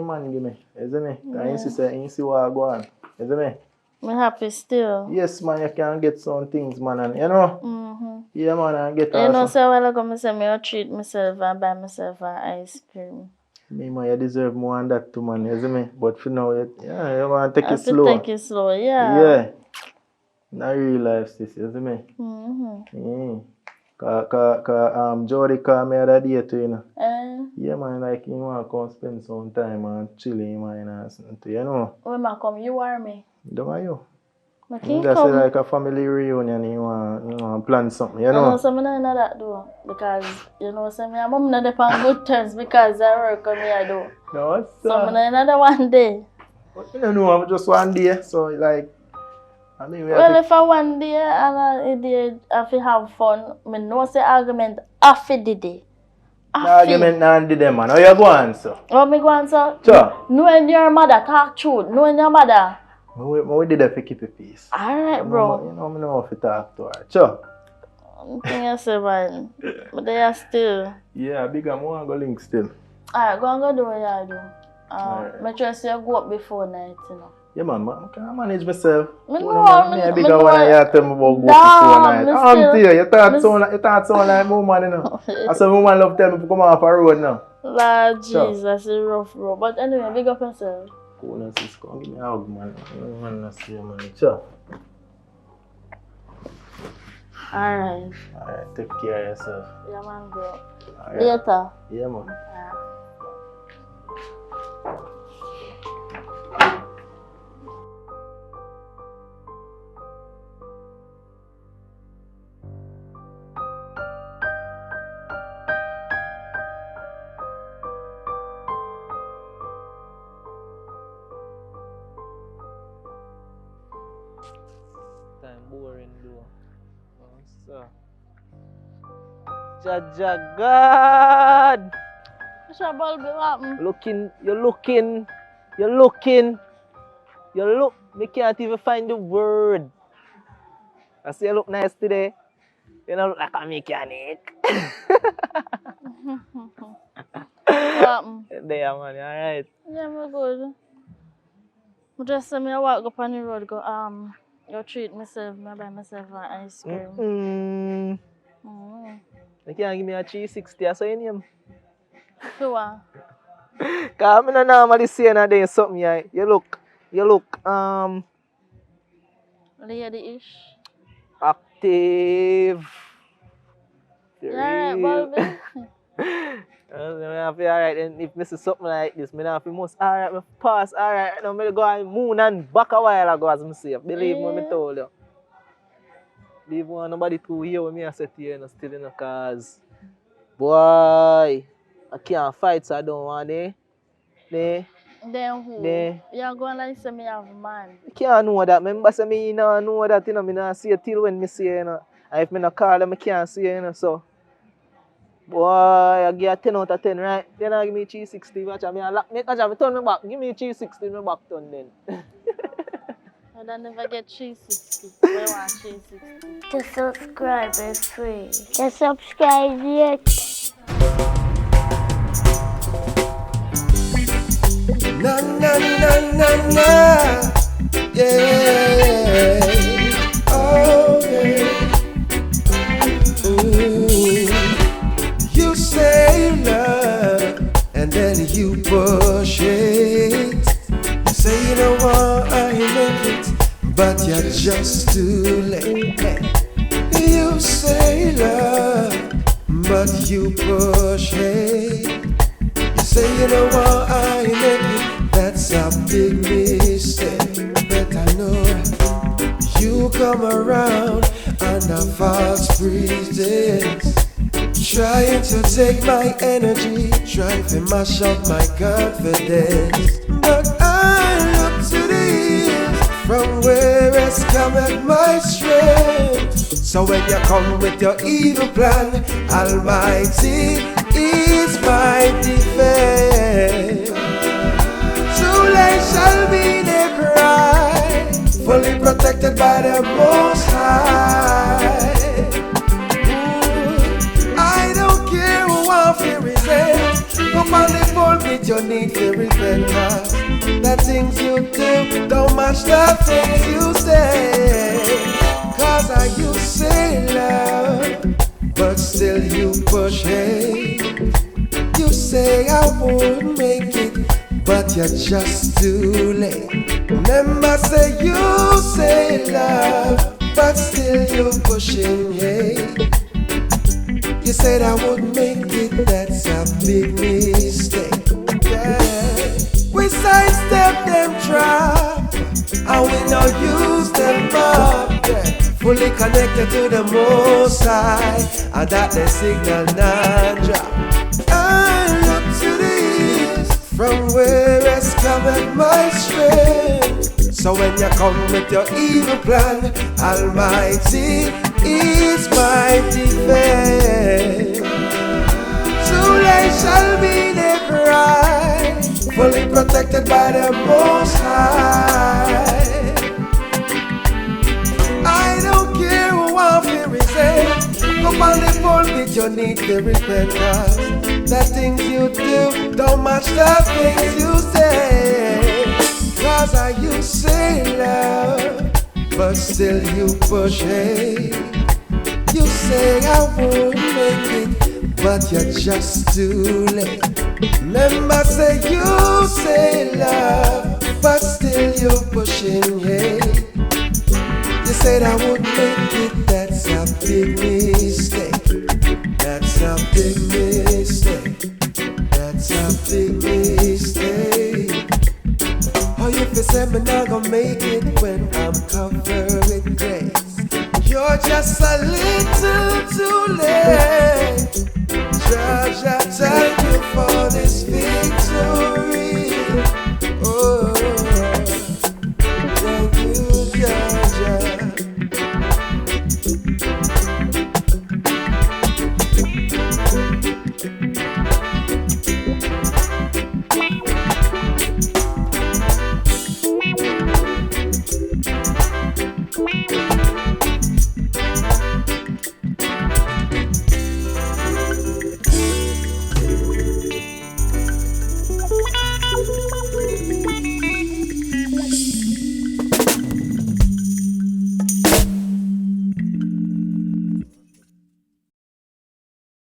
man, give me. You see me? Because you see what I go on. You see me? I'm happy still. Yes, man, you can get some things, man, and you know. Mm-hmm. Yeah, man, I get you know, so a while ago, I say, I treat myself and buy myself an ice cream. Me, man, you deserve more than that too, man, you see me? But for now, you want to take it slow. Take it slow, yeah. Yeah. Not real life, sis, you see me? Mm-hmm. Jody called me the other day too, you know. Yeah, man, like, you want to come spend some time and chilling, man, and something, you know. When I come, you or me? Don't are you? I can't That's come. like a family reunion, you want to plan something, you know. I know, so I don't know that though. Because, you know, so my mom not on good terms because I work on me, I do. No, so I don't know one day. But you don't know, I'm just one day, so like, I mean, well, if I one day and I have to have fun, I know say argument after the day. Argument and the day, man. How you go on, so? How me go on, so? Sure. Knowing your mother, talk truth. Knowing your mother. We did that to keep it peace. Alright, bro. You know if you talk to her. Sure. I think I say, man. But they are still. Yeah, big and more go link still. Alright, go and go do what you do. Make sure you go up before night, you know. Yeah, man, I can manage myself. I know. Big one you tell me about go before night. I'm tell you, you thought sound like woman, you know. I said woman love tell me to come off a road now. Lord Jesus, it's rough, bro. But anyway, big up yourself. Cool, Cisco. Give me a hug, man. Man, see you, man. Sure. Alright, take care of yourself. Yeah, man, bro. Right. Later. Yeah, man. Boring though. So. Jaja God. What's your ball be happen? You're looking. Me can't even find the word. I say you look nice today. You don't look like a mechanic. There, man, alright. Yeah, I'm good. I just say I walk up on the road, go treat myself, I buy myself an ice cream. You can't give me a 360 or so in him. For what? Because I don't normally see anything something yeah. You look lady-ish. Active. Yeah, right, baby. Alright, and if I see something like this, I have to must alright, I pass, alright, now I go on moon and back a while ago as I say. Believe me, I told you. Leave one nobody to hear what I say to you, still in the cause. Boy, I can't fight, so I don't want it. Then who? You're going like say me have a man. I can't know that. Remember say me don't know that, you know, I don't see it till when I see it, you know. And if I don't call them, I can't see it, you know, so. Boy, I give a 10 out of 10, right? Then I give me 360, watch me lock me, watch me turn me back. Give me 360, my back turn then. I don't never get 360. I want 360. To subscribe is free. To subscribe yet. Na na na na na. Yeah. Oh yeah. Ooh. You say love and then you push it. You say you don't want I make it, but you're just too late. You say love, but you push it. You say you don't want I make it, that's a big mistake. But I know you come around under false pretense, trying to take my energy, trying to mash up my confidence. But I look to the hills from where it's coming my strength. So when you come with your evil plan, Almighty is my defense. Too late shall be the cry, fully protected by the Most High. I don't care who I feel resent. Come on the phone with your need for repentance. The things you do don't match the things you say. Cause I you say love, but still you push hate. You say I won't make it, but you're just too late. Remember say you say love, but still you pushing hate. You said I wouldn't make it, that's a big mistake. Yeah. We sidestep them trap, and we don't use them up. Yeah. Fully connected to the Most High, and that the signal not drop. I look to the east, from where it's coming my strength. So when you come with your evil plan, Almighty is my defense. Too late shall be the cry, fully protected by the Most High. I don't care who I feel resent. Come on the phone with your need to repentance. The things you do don't match the things you say. Cause I you say love, but still you push hate. You say I won't make it, but you're just too late. Remember say you say love, but still you pushing hate. You said I would make it, that's a big mistake. That's a big mistake. That's a big mistake. Oh, you feel say me not gonna make it when I'm covered with grace. You're just a little too late. Judge, I thank you for this victory.